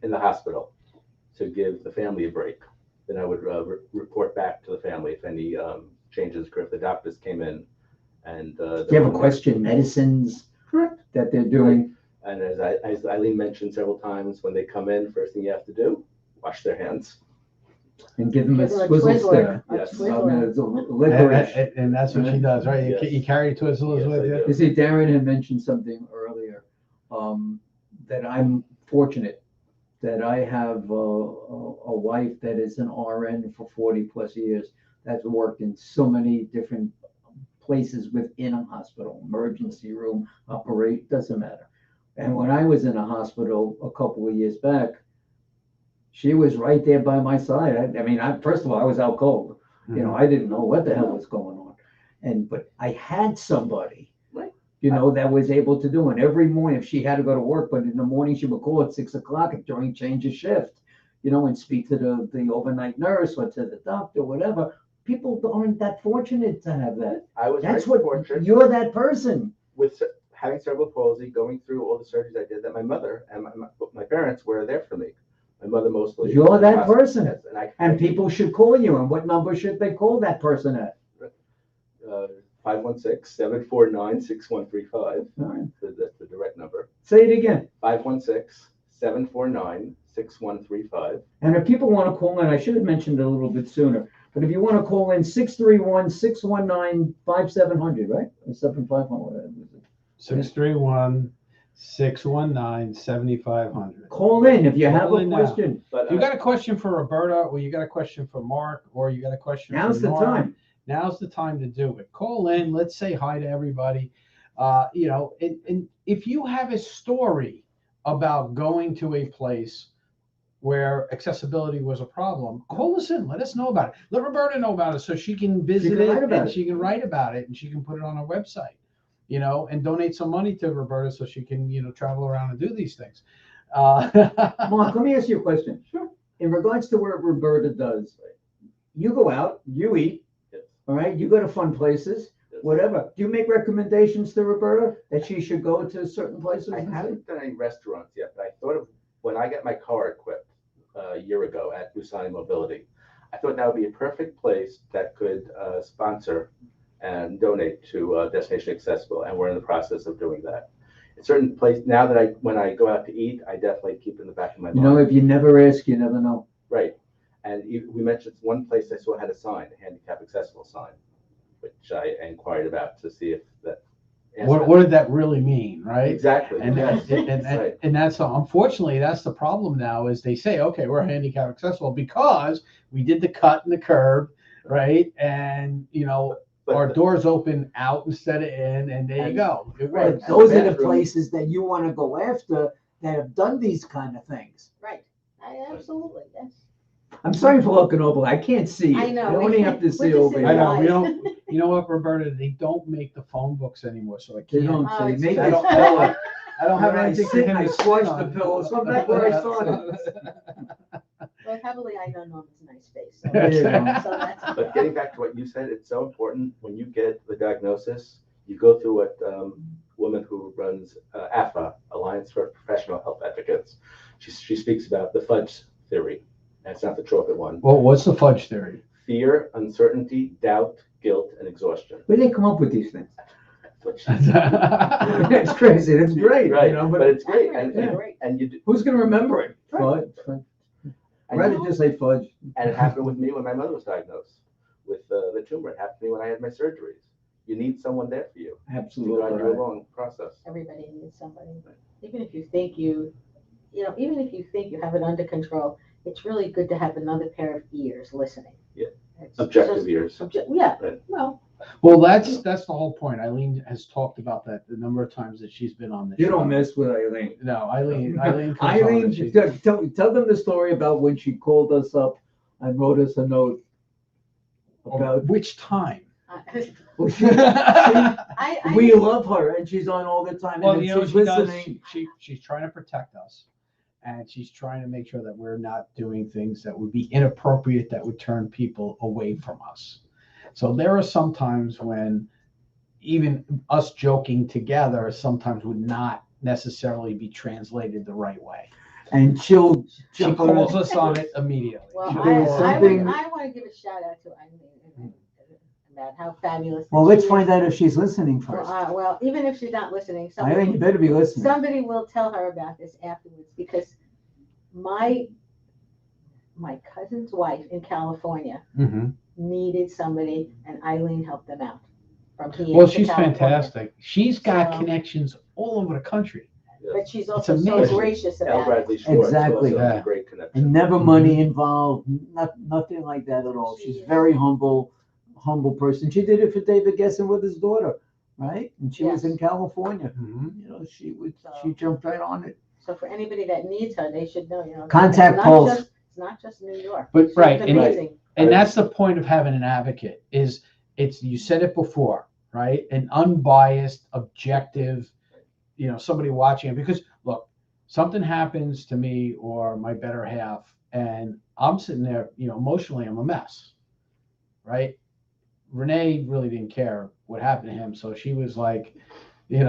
in the hospital to give the family a break. Then I would report back to the family if any changes occur, if the doctors came in and. Do you have a question, medicines Correct. that they're doing? And as Eileen mentioned several times, when they come in, first thing you have to do, wash their hands. And give them a Give them a swizzle Twizzler. stick. Yes. It's a licorice. And that's what she does, right? Yes. You carry Twizzlers Yes, with I you. do. You see, Darren had mentioned something earlier, that I'm fortunate that I have a wife that is an RN for 40 plus years, that's worked in so many different places within a hospital, emergency room, operate, doesn't matter. And when I was in a hospital a couple of years back, she was right there by my side. First of all, I was out cold. I didn't know what the hell was going on. But I had somebody, Right. that was able to do it. Every morning, if she had to go to work, but in the morning she would call at 6 o'clock during change of shift, and speak to the overnight nurse or to the doctor, whatever. People aren't that fortunate to have that. I was That's very what fortunate you're that person. with having cerebral palsy, going through all the surgeries I did, that my mother and my parents were there for me. My mother mostly. You're that person. Yes, And people should call you. And what number should they call that person at? 516-749-6135. All right. That's the direct number. Say it again. 516-749-6135. And if people want to call in, I should have mentioned it a little bit sooner, but if you want to call in, 631-619-5700, right? Or 751. 631-619-7500. Call in if you have Call a in now. question. But You got a question for Roberta, or you got a question for Mark, or you got a question Now's for the Nora. time. Now's the time to do it. Call in. Let's say hi to everybody. And if you have a story about going to a place where accessibility was a problem, call us in. Let us know about it. Let Roberta know about it so she can visit can write it about and it. she can write about it and she can put it on her website, and donate some money to Roberta so she can, travel around and do these things. Mark, let me ask you a question. Sure. In regards to what Roberta does, you go out, you eat, Yes. all right? You go to fun places, Yes. whatever. Do you make recommendations to Roberta that she should go to certain places? I and haven't done any restaurants yet, but I thought of when I got my car equipped a year ago at Busani Mobility, I thought that would be a perfect place that could sponsor and donate to Destination Accessible, and we're in the process of doing that. A certain place now that when I go out to eat, I definitely keep in the back of my mind. If you never ask, you never know. Right, and we mentioned one place I saw had a sign, a handicap accessible sign, which I inquired about to see if that. What did that really mean, right? Exactly. And yes. Right. and that's unfortunately that's the problem now is they say, okay, we're handicap accessible because we did the cut and the curb, right? And But our doors open out instead of in, and there you go. It Right. works. Those are the bathroom. places that you want to go after that have done these kind of things. Right. Absolutely, yes. I'm sorry for looking over. I can't see you. I know. I only have to We're see just over in I here. know we Eyes. don't. You know what, Roberta? They don't make the phone books anymore, so I They can't. don't Oh, say. it's Maybe true. it's I don't have When I anything for sit, him I to sit squash the on. pillow, so back where I started. Well, heavily, I know Norman's a nice face. So, There you go. so that's. But getting back to what you said, it's so important when you get the diagnosis, you go through what woman who runs AFA, Alliance for Professional Health Advocates. She speaks about the fudge theory, and it's not the chocolate one. Well, what's the fudge theory? Fear, uncertainty, doubt, guilt, and exhaustion. Where do they come up with these things? That's what she said. It's crazy. It's great. Right, But but it's great, That's and great. and you do, who's going to remember it? Right. Fudge. I'd and, rather just say fudge. and it happened with me when my mother was diagnosed with the tumor. It happened to me when I had my surgeries. you need someone there for you to guide Absolutely. you along the process. Everybody needs somebody. Even if you think even if you think you have it under control, it's really good to have another pair of ears listening. Yeah. It's Objective just- ears. Yeah, Right. well, Well, that's the whole point. Eileen has talked about that the number of times that she's been on the show. You don't mess with Eileen. No, Eileen comes on Eileen, and she- tell them the story about when she called us up and wrote us a note about. which time? Well, I we love her and she's on all the time. Well, And you know, she's she does, listening. she's trying to protect us. And she's trying to make sure that we're not doing things that would be inappropriate, that would turn people away from us. So there are some times when even us joking together sometimes would not necessarily be translated the right way. And she'll She jump calls on. us on it immediately. Well, She'll There was call us- something- I want to give a shout out to Eileen about how fabulous. Well, that let's she find is. out if she's listening Well, first. well, even if she's not listening, Eileen, you better be listening. somebody will tell her about this afterwards, because my cousin's wife in California Mhm. needed somebody, and Eileen helped them out from PA Well, to she's California. fantastic. She's got So- connections all over the country. But she's also so amazing. gracious Al about Bradley it. Schwartz Exactly. also has Yeah. a great connection. And never money involved, nothing like that at all. She's very humble person. She did it for David Gessen with his daughter, right? And she was Yes. in California. Mhm. You know, she jumped right on it. So for anybody that needs her, they should know, Contact it's not Pulse. just- It's not just New York. But She's right, amazing. And that's the point of having an advocate is you said it before, right? An unbiased, objective, somebody watching it. Because look, something happens to me or my better half, and I'm sitting there, emotionally, I'm a mess, right? Renee really didn't care what happened to him. So she was like, an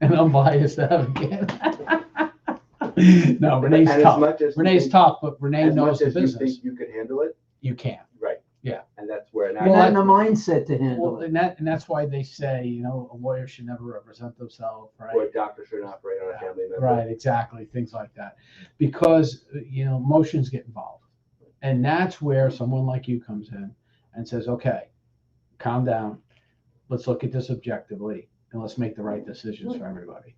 unbiased advocate. No, Renee's And as tough. much as you Renee's think- tough, but Renee as knows much the as you business. think you could handle it, You can. right? Yeah. And that's where an You're not in the advocate mindset to handle Well, it. and that's why they say, a lawyer should never represent themselves, right? or a doctor shouldn't operate on a family member. Right, exactly, things like that. Because, emotions get involved. And that's where someone like you comes in and says, okay, calm down. Let's look at this objectively and let's make the right decisions for everybody.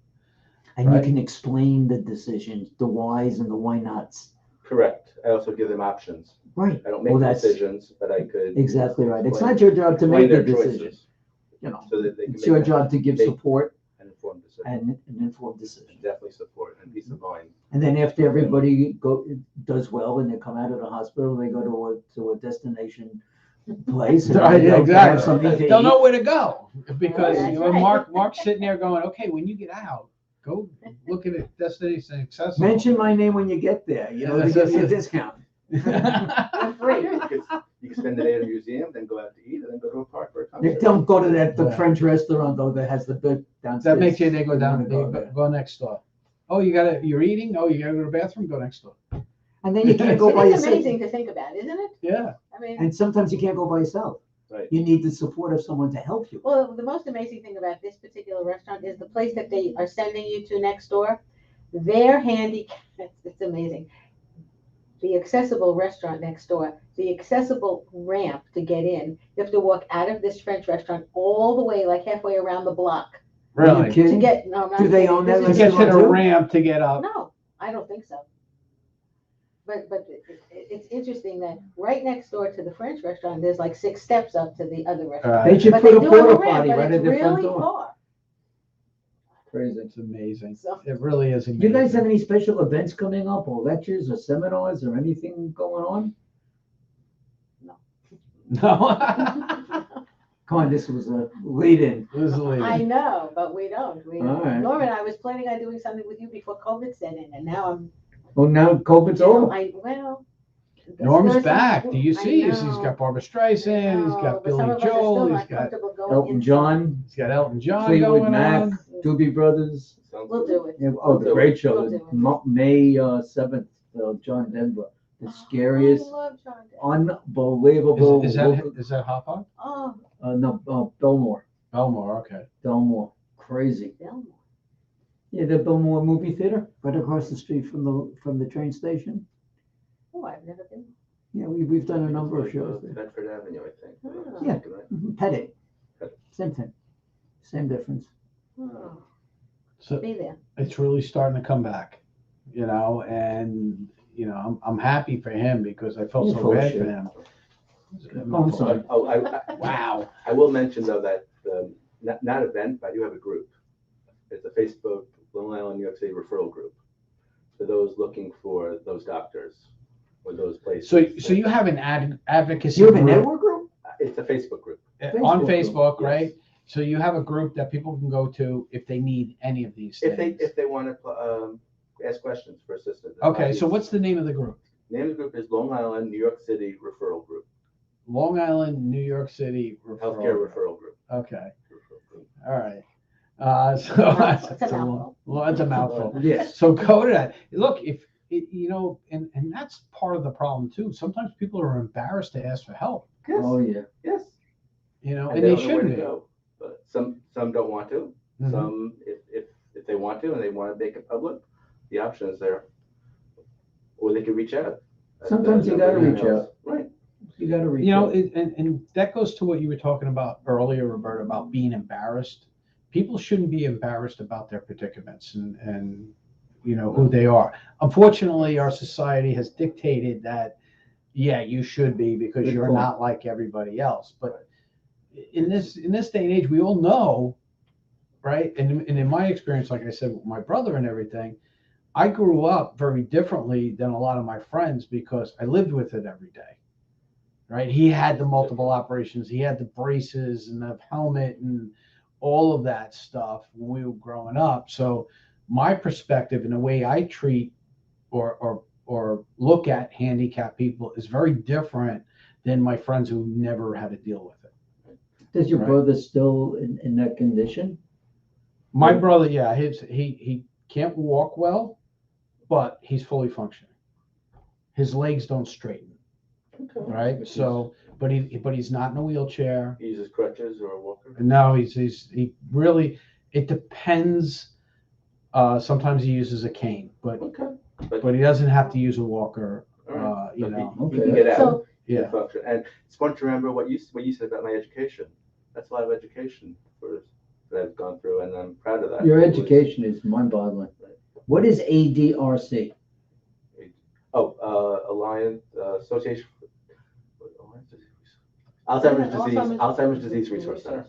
And you Right. can explain the decisions, the whys and the why nots. Correct. I also give them options. Right. I don't make Well, that's decisions, but I could. exactly right. It's explain- not your job to explain make the their decision. choices You know, So that they can it's your make job to give make- support an informed decision. and an informed decision. Definitely support and peace of mind. And then after everybody does well and they come out of the hospital, they go to a destination place. and Right, they'll have exactly. something to They'll eat. know where to go because That's right. Mark's sitting there going, okay, when you get out, go look at it, Destination Accessible. Mention my name when you get there, they give you a discount. For free. You can spend the day at a museum, then go out to eat, and then go to a park for a concert. They don't go to the Yeah. French restaurant though that has the big downstairs. That makes you, they go You down, wanna they go there. go next door. Oh, you're eating? Oh, you gotta go to the bathroom? Go next door. And then you can't go by It's yourself. amazing to think about, isn't it? Yeah. I mean, And sometimes you can't go by yourself. Right. You need the support of someone to help you. well, the most amazing thing about this particular restaurant is the place that they are sending you to next door. Their handicapped, it's amazing. The accessible restaurant next door, the accessible ramp to get in, you have to walk out of this French restaurant all the way, like halfway around the block Are you Really? to kidding? get, no, I'm not Do they kidding. own This that To is- get to the Restaurant too? ramp to get up. No, I don't think so. But it's interesting that right next door to the French restaurant, there's like 6 steps up to the other restaurant. They should But put they a do have porta a ramp, potty but right it's at the front really door. far. Crazy. It's amazing. So- It really is amazing. You guys have any special events coming up or lectures or seminars or anything going on? No. Come on, this was a lead-in. This is I leaving. know, but we don't. All right. Norman, I was planning on doing something with you before COVID set in, and now I'm. Well, now COVID's over. Norman's there's some- back. Do you I see? He's know. got Barbara Streisand. He's No, got but some Billy of us are still Joel. He's not got comfortable going Elton inside. John, he's got Elton John Fleetwood going Mac, on. Doobie Brothers. Sounds We'll good. do it. Yeah, oh, the We'll great do show, it. May 7th, John Denver. The scariest, I love John Denver. unbelievable. Is that Hop On? Oh, No, Belmore. Belmore. Okay. Belmore, crazy. Delmore. Yeah, the Belmore movie theater, right across the street from the train station. Oh, I've never been. Yeah, we've done a number of Like, shows there. Bedford Avenue, I think. Oh. Yeah. Right? Pettit. Same thing. Same difference. Oh, So be there. it's really starting to come back, and I'm happy for him because I felt You so full of bad shit. for him. Oh, I'm sorry. Oh, Wow. I will mention though that not event, but I do have a group. It's a Facebook Long Island, New York City referral group for those looking for those doctors or those places. So you have an advocacy You have a group network group? It's a Facebook group. on Facebook Facebook, group, right? yes. So you have a group that people can go to if they need any of these things. If they want to ask questions for assistance. Okay, so what's the name of the group? The name of the group is Long Island, New York City Referral Group. Long Island, New York City Healthcare Referral Group. Okay, Referral group. all right. So It's a mouthful. It's a mouthful. Yes. So go to that. Look, if it, and that's part of the problem too. Sometimes people are embarrassed to ask for help, Yes. Oh, yeah. Yes. and And they don't know where shouldn't to be. go. But some don't want to. Mhm. Some, if they want to and they want to make it public, the option is there. Or they can reach out. Sometimes you gotta reach out. Right. You gotta reach out. And that goes to what you were talking about earlier, Roberta, about being embarrassed. People shouldn't be embarrassed about their predicaments and who they are. Unfortunately, our society has dictated that, yeah, you should be because Good you're point. not like everybody else. But in this day and age, we all know, right? And in my experience, like I said, with my brother and everything, I grew up very differently than a lot of my friends because I lived with it every day, right? He had the multiple operations, he had the braces and the helmet and all of that stuff when we were growing up. So my perspective and the way I treat or look at handicapped people is very different than my friends who never had to deal with it. Does your Right. brother still in that condition? My brother, yeah, he can't walk well, but he's fully functioning. His legs don't straighten, right? So, but he's not in a wheelchair. He uses crutches or a walker. No, he really. It depends. Sometimes he uses a cane, but Okay. he doesn't have to use a walker. All right. You So know, he can get out. So, and yeah. function. And it's important to remember what you said about my education. That's a lot of education that I've gone through, and I'm proud of that. Your It was- education is mind-boggling. What is ADRC? Alliance Association for Alzheimer's Disease Resource Center,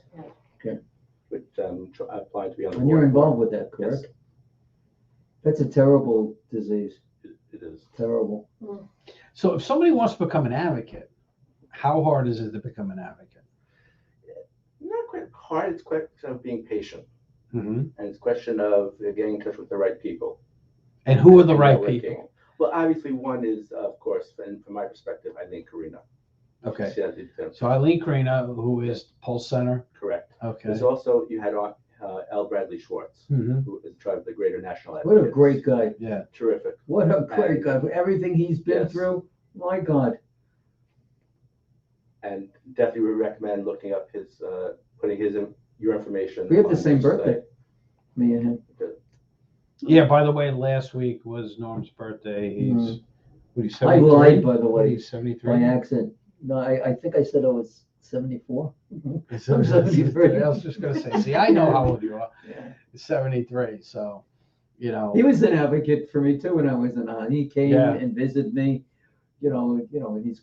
which I applied to be on the And you're board. involved with that, Yes, correct? That's a terrible disease. it is. Terrible. So if somebody wants to become an advocate, how hard is it to become an advocate? Not quite hard. It's a question of being patient, Mm-hmm. and it's a question of getting in touch with the right people. And who are the And right networking. people? Well, obviously, one is, of course, and from my perspective, I think Karina. Okay. She did them. So Eileen Karina, who is Pulse Center. Correct. Okay. There's also, you had on L. Bradley Schwartz, Mm-hmm. who is in charge of the Greater National What a Advocates. great guy. Yeah. Terrific. What a great guy. Everything he's been Yes. through, my God. And definitely would recommend looking up his, putting your information. We have the on same your birthday, me and him. Yeah. By the way, last week was Norm's birthday. He's what? He's I 73. lied, by the way, He's 73. by accident. No, I think I said I was 74. He's I'm 73. I was just gonna say. See, I know how old you are. Yeah. 73. So, He was an advocate for me too when I was in He came Yeah. and visited me, and he's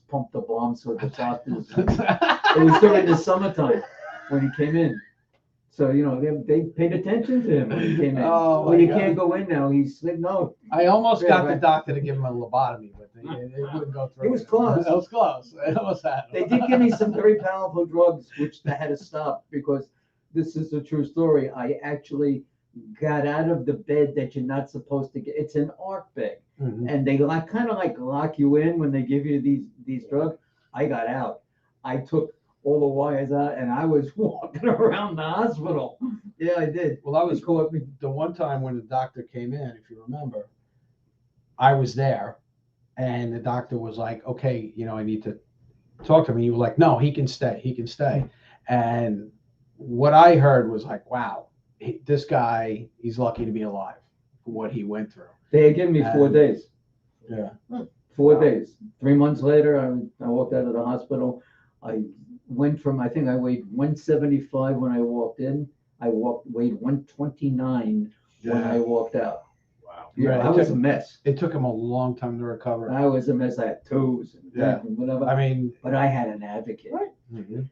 pumped the bombs with the doctors. It was during the summertime when he came in. So, they paid attention to him when he came in. Oh, Well, my you God. can't go in now. He's like, no, I almost Yeah, got the right. doctor to give him a lobotomy, but it wouldn't go through. It was close. It was close. It almost happened. they did give me some very powerful drugs, which they had to stop because this is a true story. I actually got out of the bed that you're not supposed to get. It's an ARC bed. Mhm. And they kind of like lock you in when they give you these drugs. I got out. I took all the wires out and I was walking around the hospital. Yeah, I did. Well, that They was caught me. the one time when the doctor came in, if you remember, I was there and the doctor was like, okay, I need to talk to him. And you were like, no, he can stay. He can stay. And what I heard was like, wow, this guy, he's lucky to be alive for what he went through. They had given me 4 days. Yeah. 4 Wow. days. 3 months later, I walked out of the hospital. I went from, I think I weighed 175 when I walked in. Weighed 129 when I walked out. Wow. Yeah, Right. I was a mess. It took him a long time to recover. I was a mess. I had toes and Yeah. and whatever. I mean, But I had an advocate. mhm.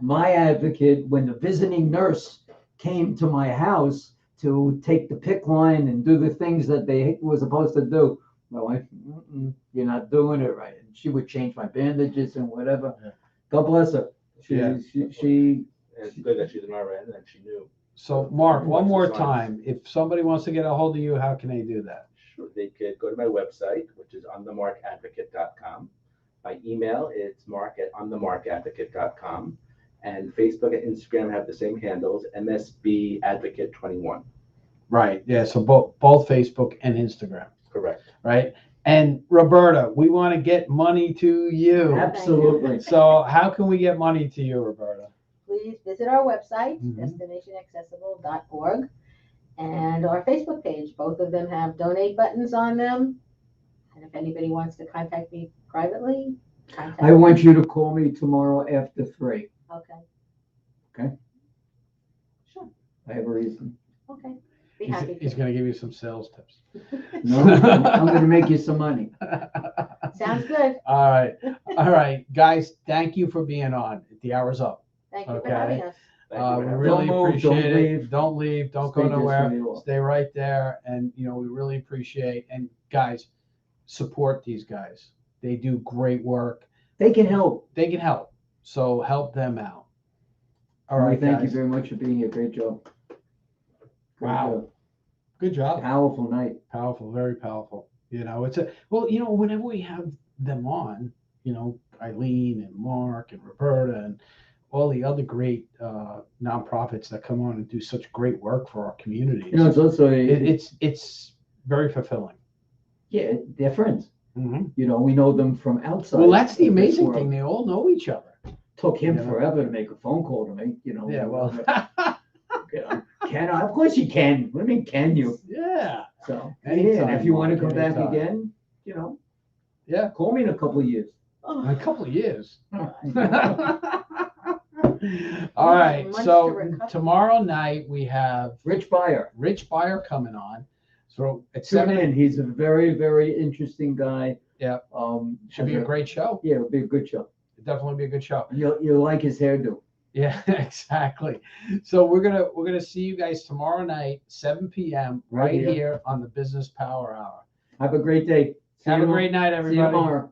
My advocate, when the visiting nurse came to my house to take the PICC line and do the things that they were supposed to do, my wife, you're not doing it right. And she would change my bandages and whatever. Yeah. God bless her. Yeah. She It's good that she's an RN and she knew. So Mark, one more What's the sign? time, if somebody wants to get a hold of you, how can they do that? Sure, they could go to my website, which is onthemarkadvocate.com. My email is mark@onthemarkadvocate.com. And Facebook and Instagram have the same handles, MSB Advocate 21. Right. Yeah. So both Facebook and Instagram. Correct. Right. And Roberta, we want to get money to you. absolutely. So how can we get money to you, Roberta? Please visit our website, Mhm. destinationaccessible.org, and our Facebook page. Both of them have donate buttons on them. And if anybody wants to contact me privately, contact I me. want you to call me tomorrow after 3. Okay. Okay. Sure. I have a reason. Okay. Be happy He's to. going to give you some sales tips. No, I'm going to make you some money. Sounds good. All right. All right. Guys, thank you for being on. The hour's up. Thank you Okay. for having us. Thank you We for having me. really Don't move, appreciate don't it. leave. Don't leave. Don't Stay go just nowhere. where you are. Stay right there. And, we really appreciate. And guys, support these guys. They do great work. They can help. They can help. So help them out. All All right, right, thank you guys. very much for being here. Great job. Great Wow. job. Good job. Powerful night. Powerful, very powerful. Whenever we have them on, Eileen and Mark and Roberta and all the other great nonprofits that come on and do such great work for our communities. It's also It's very fulfilling. yeah, they're friends. Mhm. We know them from outside. Well, that's the of this amazing world. thing. They all know each other. Took him You know. forever to make a phone call to me. Yeah, well, Can I? Of course you can. What do you mean, can you? yeah. So, Anytime, and if you want to Mark, come back anytime. again, Yeah. call me in a couple of years. In a couple of years. Oh, All right. Months to So recover. tomorrow night we have Rich Buyer. Rich Buyer coming on. So at Tune 7 in. He's a very, very interesting guy. Yeah. Should be a has great show. Yeah, it'll be a good show. It'll definitely be a good show. You'll like his hairdo. Yeah, exactly. So we're gonna see you guys tomorrow night, 7 p.m. right Right here. here on the Business Power Hour. Have a great day. See Have you a great night, See you everybody. tomorrow.